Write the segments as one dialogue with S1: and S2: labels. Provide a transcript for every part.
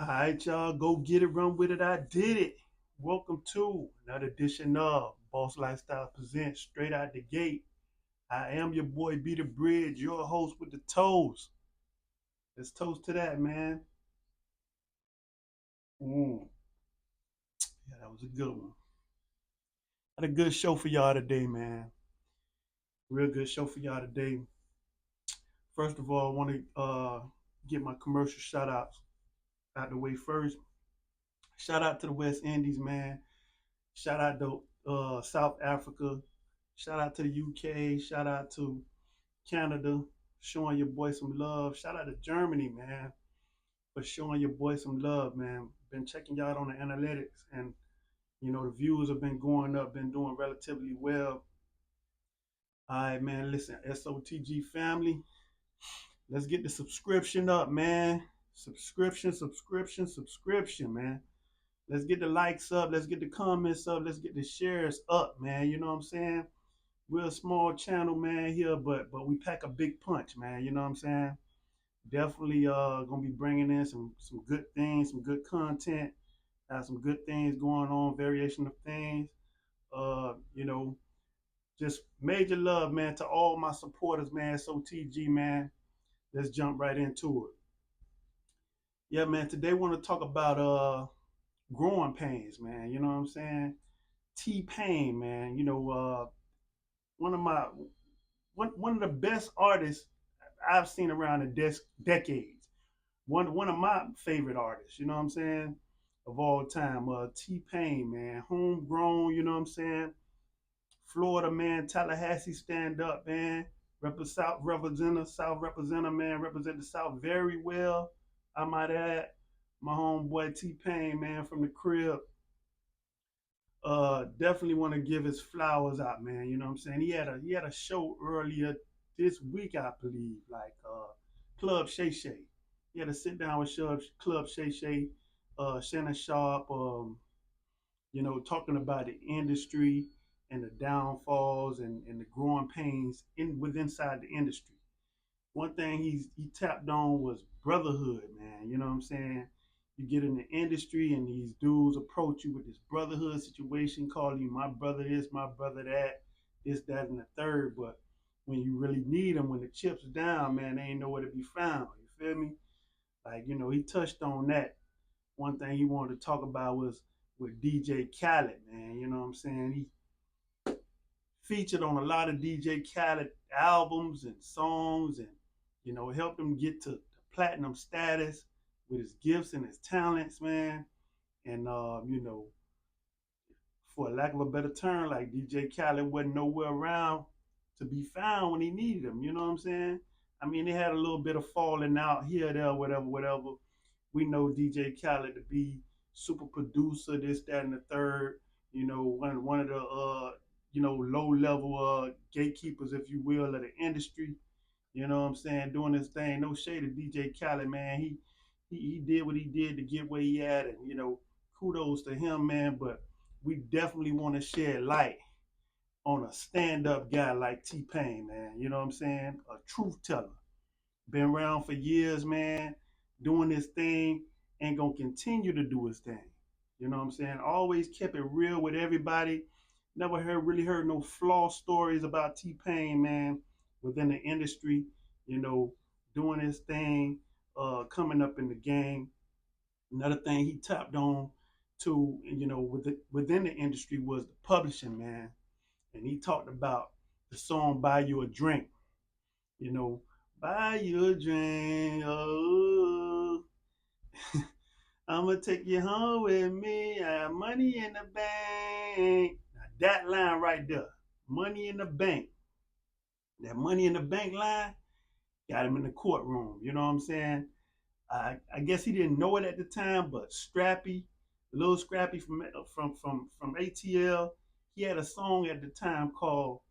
S1: All right, y'all, go get it, run with it. I did it. Welcome to another edition of Boss Lifestyle Presents Straight Out the Gate. I am your boy, Be the Bridge, your host with the toes. Let's toast to that, man. Mm. Yeah, that was a good one. Had a good show for y'all today, man. Real good show for y'all today. First of all, I want to get my commercial shout outs out the way first. Shout out to the West Indies, man. Shout out to South Africa. Shout out to the UK. Shout out to Canada, showing your boy some love. Shout out to Germany, man, for showing your boy some love, man. Been checking y'all on the analytics, and the views have been going up, been doing relatively well. All right, man. Listen, SOTG family, let's get the subscription up, man. Subscription, man. Let's get the likes up. Let's get the comments up. Let's get the shares up, man. You know what I'm saying? We're a small channel, man, here, but we pack a big punch, man. You know what I'm saying? Definitely gonna be bringing in some good things, some good content, have some good things going on, variation of things. Uh, you know, just major love, man, to all my supporters, man. SOTG, man. Let's jump right into it. Yeah, man. Today I want to talk about growing pains, man. You know what I'm saying? T Pain, man. One of my one of the best artists I've seen around the decades. One of my favorite artists, you know what I'm saying, of all time. T Pain, man, homegrown, you know what I'm saying. Florida man, Tallahassee stand up, man. South representative, man, represent the South very well. I might add, my homeboy T Pain, man, from the crib. Definitely want to give his flowers out, man. You know what I'm saying? He had a show earlier this week, I believe, like Club Shay Shay. He had to sit down with Club Shay Shay, Shannon Sharp, talking about the industry and the downfalls and the growing pains inside the industry. One thing he tapped on was brotherhood, man. You know what I'm saying? You get in the industry and these dudes approach you with this brotherhood situation, calling you my brother this, my brother that, this, that, and the third. But when you really need them, when the chips are down, man, they ain't nowhere to be found. You feel me? Like, he touched on that. One thing he wanted to talk about was with DJ Khaled, man. You know what I'm saying? He featured on a lot of DJ Khaled albums and songs, and helped him get to platinum status with his gifts and his talents, man. And for lack of a better term, like DJ Khaled wasn't nowhere around to be found when he needed him. You know what I'm saying? I mean, they had a little bit of falling out here, there, whatever, whatever. We know DJ Khaled to be super producer, this, that, and the third. One of the low level gatekeepers, if you will, of the industry. You know what I'm saying? Doing this thing. No shade to DJ Khaled, man. He did what he did to get where he at, and kudos to him, man. But we definitely want to shed light on a stand-up guy like T Pain, man. You know what I'm saying? A truth teller. Been around for years, man, doing this thing, and gonna continue to do his thing. You know what I'm saying? Always kept it real with everybody. Never heard no flaw stories about T Pain, man, within the industry. You know, doing his thing, coming up in the game. Another thing he tapped on to, within the industry was the publishing, man. And he talked about the song "Buy You a Drink." You know, buy you a drink, oh, I'ma take you home with me. I have money in the bank. Now that line right there, money in the bank. That money in the bank line got him in the courtroom. You know what I'm saying? I guess he didn't know it at the time, but Scrappy, little Scrappy from ATL, he had a song at the time called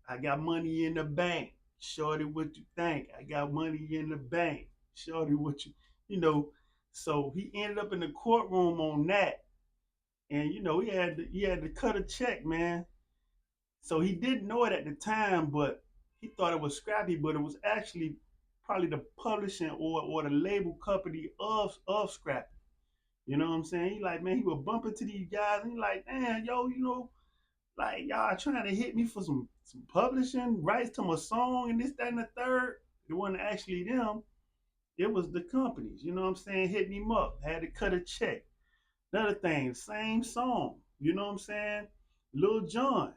S1: "I Got Money in the Bank." Shorty, what you think? I got money in the bank. Shorty, what you know? So he ended up in the courtroom on that, and he had to cut a check, man. So he didn't know it at the time, but he thought it was Scrappy, but it was actually probably the publishing or the label company of Scrappy. You know what I'm saying? He like, man, he was bumping to these guys, and he like, damn, yo, like y'all trying to hit me for some publishing rights to my song and this, that, and the third. It wasn't actually them. It was the companies. You know what I'm saying? Hitting him up, had to cut a check. Another thing, same song. You know what I'm saying? Lil Jon,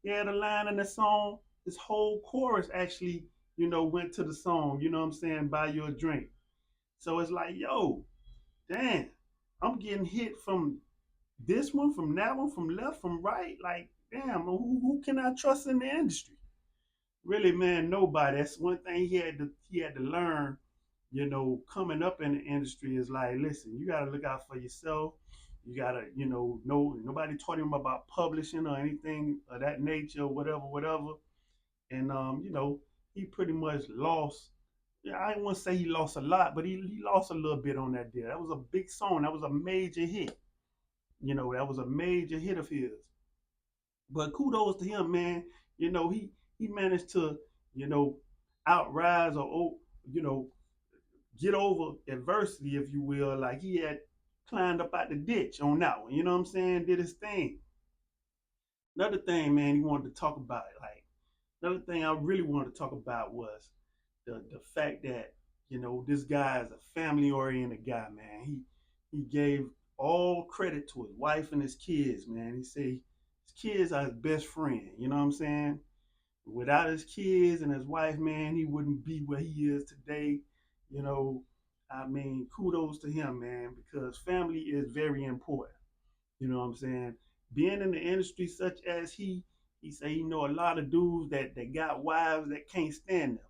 S1: he had a line in the song. This whole chorus actually, went to the song. You know what I'm saying? Buy you a drink. So it's like, yo, damn, I'm getting hit from this one, from that one, from left, from right. Like, damn, who can I trust in the industry? Really, man, nobody. That's one thing he had to learn. Coming up in the industry is like, listen, you got to look out for yourself. You gotta, nobody taught him about publishing or anything of that nature, whatever, whatever. And he pretty much lost. Yeah, I don't want to say he lost a lot, but he lost a little bit on that deal. That was a big song. That was a major hit. That was a major hit of his. But kudos to him, man. He managed to, you know, outrise or get over adversity, if you will. Like he had climbed up out the ditch on that one. You know what I'm saying? Did his thing. Another thing, man, he wanted to talk about, like another thing I really wanted to talk about was the fact that this guy is a family oriented guy, man. He gave all credit to his wife and his kids, man. He said his kids are his best friend. You know what I'm saying? Without his kids and his wife, man, he wouldn't be where he is today. You know, I mean, kudos to him, man, because family is very important. You know what I'm saying? Being in the industry such as he say he know a lot of dudes that got wives that can't stand them.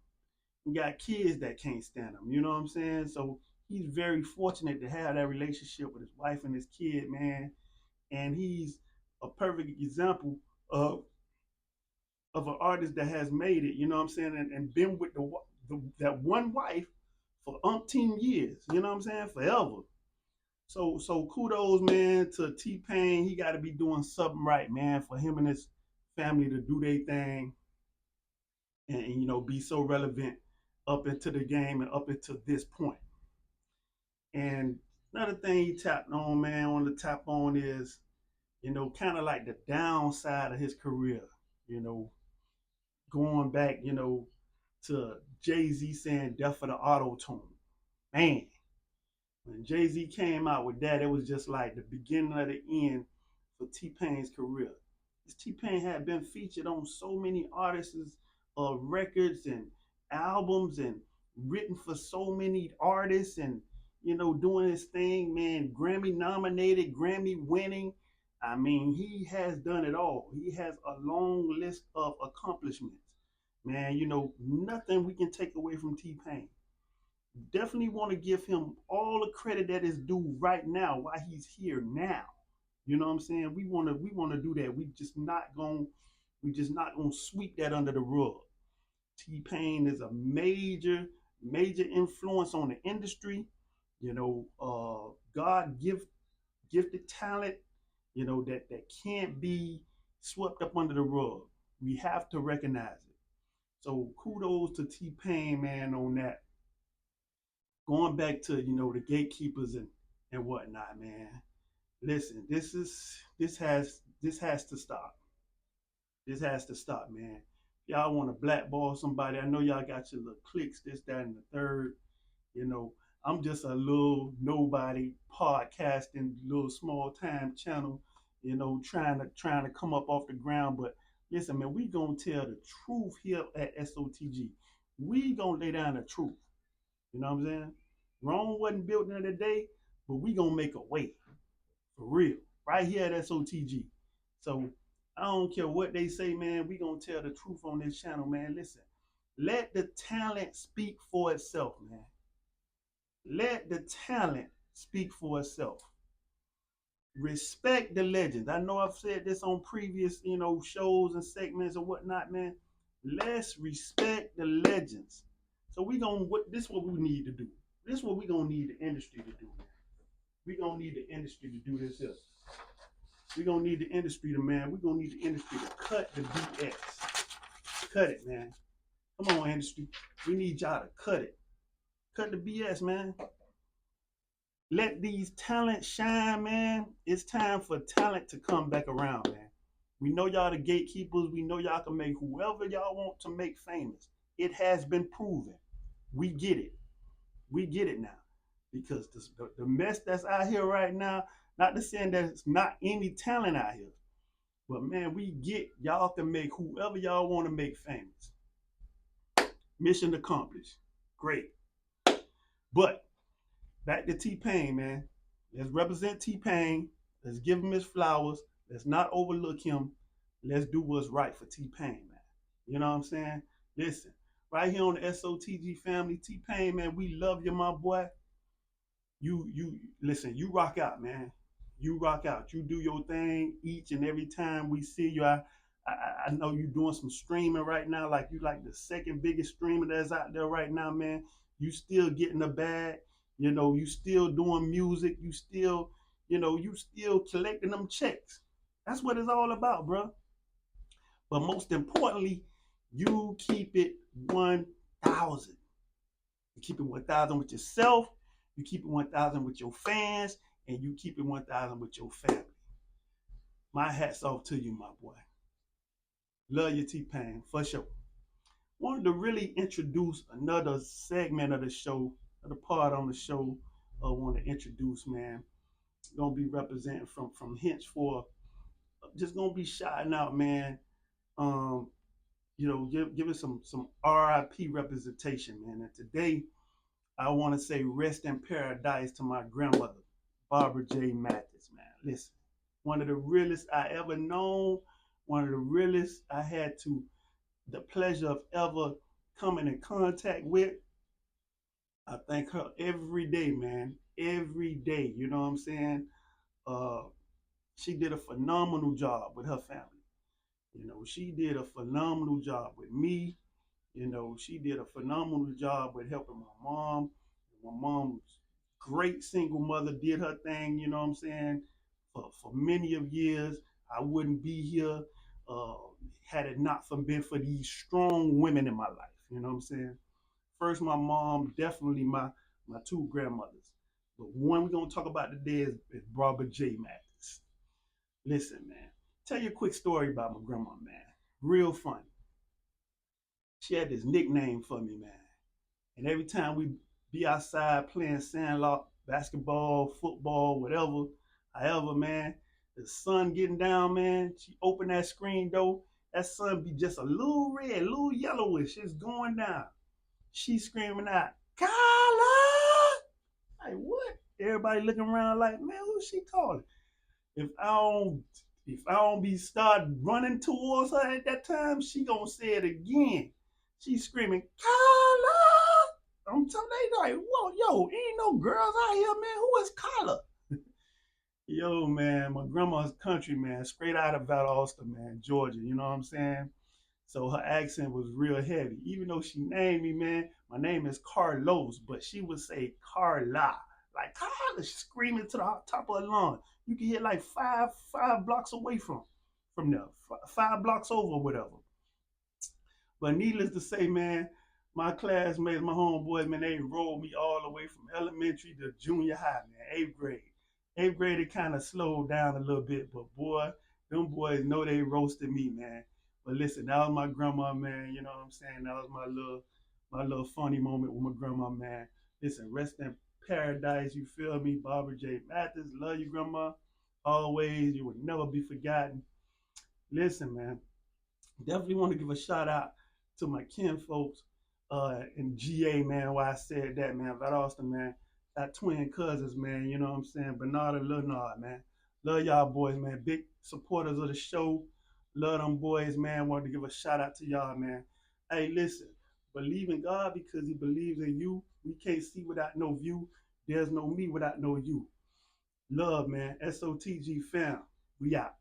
S1: He got kids that can't stand them. You know what I'm saying? So he's very fortunate to have that relationship with his wife and his kid, man. And he's a perfect example of an artist that has made it. You know what I'm saying? And been with that one wife for umpteen years. You know what I'm saying? Forever. So kudos, man, to T Pain. He got to be doing something right, man, for him and his family to do their thing and be so relevant up into the game and up into this point. And another thing he tapped on, man, wanted to tap on is kind of like the downside of his career. You know, going back, to Jay Z saying "Death for the Auto Tune." Man, when Jay Z came out with that, it was just like the beginning of the end for T Pain's career. T Pain had been featured on so many artists' records and albums and written for so many artists and doing his thing, man. Grammy nominated, Grammy winning. I mean, he has done it all. He has a long list of accomplishments, man. Nothing we can take away from T Pain. Definitely want to give him all the credit that is due right now while he's here now. You know what I'm saying? We want to do that. We just not gonna sweep that under the rug. T Pain is a major influence on the industry. God gifted talent. That can't be swept up under the rug. We have to recognize it. So kudos to T Pain, man, on that. Going back to the gatekeepers and whatnot, man. Listen, this has to stop. This has to stop, man. Y'all want to blackball somebody? I know y'all got your little clicks, this, that, and the third. You know, I'm just a little nobody podcasting, little small time channel. Trying to come up off the ground. But listen, man, we gonna tell the truth here at SOTG. We gonna lay down the truth. You know what I'm saying? Rome wasn't built in a day, but we gonna make a way for real right here at SOTG. So I don't care what they say, man. We gonna tell the truth on this channel, man. Listen, let the talent speak for itself, man. Let the talent speak for itself. Respect the legends. I know I've said this on previous, shows and segments or whatnot, man. Let's respect the legends. So this is what we need to do. This is what we gonna need the industry to do, man. We gonna need the industry to do this here. We gonna need the industry to cut the BS. Cut it, man. Come on, industry. We need y'all to cut it. Cut the BS, man. Let these talents shine, man. It's time for talent to come back around, man. We know y'all the gatekeepers. We know y'all can make whoever y'all want to make famous. It has been proven. We get it. We get it now. Because the mess that's out here right now, not to say that it's not any talent out here, but man, we get y'all can make whoever y'all want to make famous. Mission accomplished. Great. But back to T-Pain, man. Let's represent T-Pain. Let's give him his flowers. Let's not overlook him. Let's do what's right for T-Pain, man. You know what I'm saying? Listen, right here on the SOTG family, T-Pain, man, we love you, my boy. You listen, you rock out, man. You rock out. You do your thing each and every time we see you. I know you doing some streaming right now, like you like the second biggest streamer that's out there right now, man. You still getting the bag, you know, you still doing music, you still, you still collecting them checks. That's what it's all about, bro. But most importantly, you keep it 1,000. You keep it 1,000 with yourself, you keep it 1,000 with your fans, and you keep it 1,000 with your family. My hat's off to you, my boy. Love you, T-Pain, for sure. Wanted to really introduce another segment of the show, another part on the show. I want to introduce, man. Gonna be representing from henceforth. Just gonna be shouting out, man. Um, giving some RIP representation, man. And today, I want to say rest in paradise to my grandmother, Barbara J. Mathis, man. Listen, one of the realest I ever known, one of the realest I had the pleasure of ever coming in contact with. I thank her every day, man. Every day, you know what I'm saying? Uh, she did a phenomenal job with her family. She did a phenomenal job with me. She did a phenomenal job with helping my mom. My mom's great single mother did her thing, you know what I'm saying, for many of years. I wouldn't be here uh, had it not been for these strong women in my life, you know what I'm saying? First, my mom, definitely my two grandmothers. But one we're going to talk about today is Barbara J. Mathis. Listen, man, tell you a quick story about my grandma, man. Real funny. She had this nickname for me, man. And every time we be outside playing sandlot, basketball, football, whatever, however, man, the sun getting down, man, she open that screen door, that sun be just a little red, a little yellowish. It's going down. She screaming out, Carla! Like, what? Everybody looking around like, man, who's she calling? If I don't if I don't be start running towards her at that time, she gonna say it again. She's screaming, Carla! I'm telling they like, whoa, yo, ain't no girls out here, man. Who is Carla? Yo, man, my grandma's country, man, straight out of Valdosta, man, Georgia. You know what I'm saying? So her accent was real heavy. Even though she named me, man, my name is Carlos, but she would say Carla. Like Carla, screaming to the top of the lawn. You can hear like five blocks away from there, 5 blocks over, whatever. But needless to say, man, my classmates, my homeboys, man, they enrolled me all the way from elementary to junior high, man, 8th grade. 8th grade, it kind of slowed down a little bit, but boy, them boys know they roasted me, man. But listen, that was my grandma, man. You know what I'm saying? That was my little funny moment with my grandma, man. Listen, rest in paradise. You feel me? Barbara J. Mathis, love you, grandma. Always, you will never be forgotten. Listen, man, definitely want to give a shout out to my kin folks in GA, man. Why I said that, man. Valdosta, man. Got twin cousins, man. You know what I'm saying? Bernard and Leonard, man. Love y'all boys, man. Big supporters of the show. Love them boys, man. Want to give a shout out to y'all, man. Hey, listen. Believe in God because he believes in you. We can't see without no view. There's no me without no you. Love, man. SOTG fam. We out.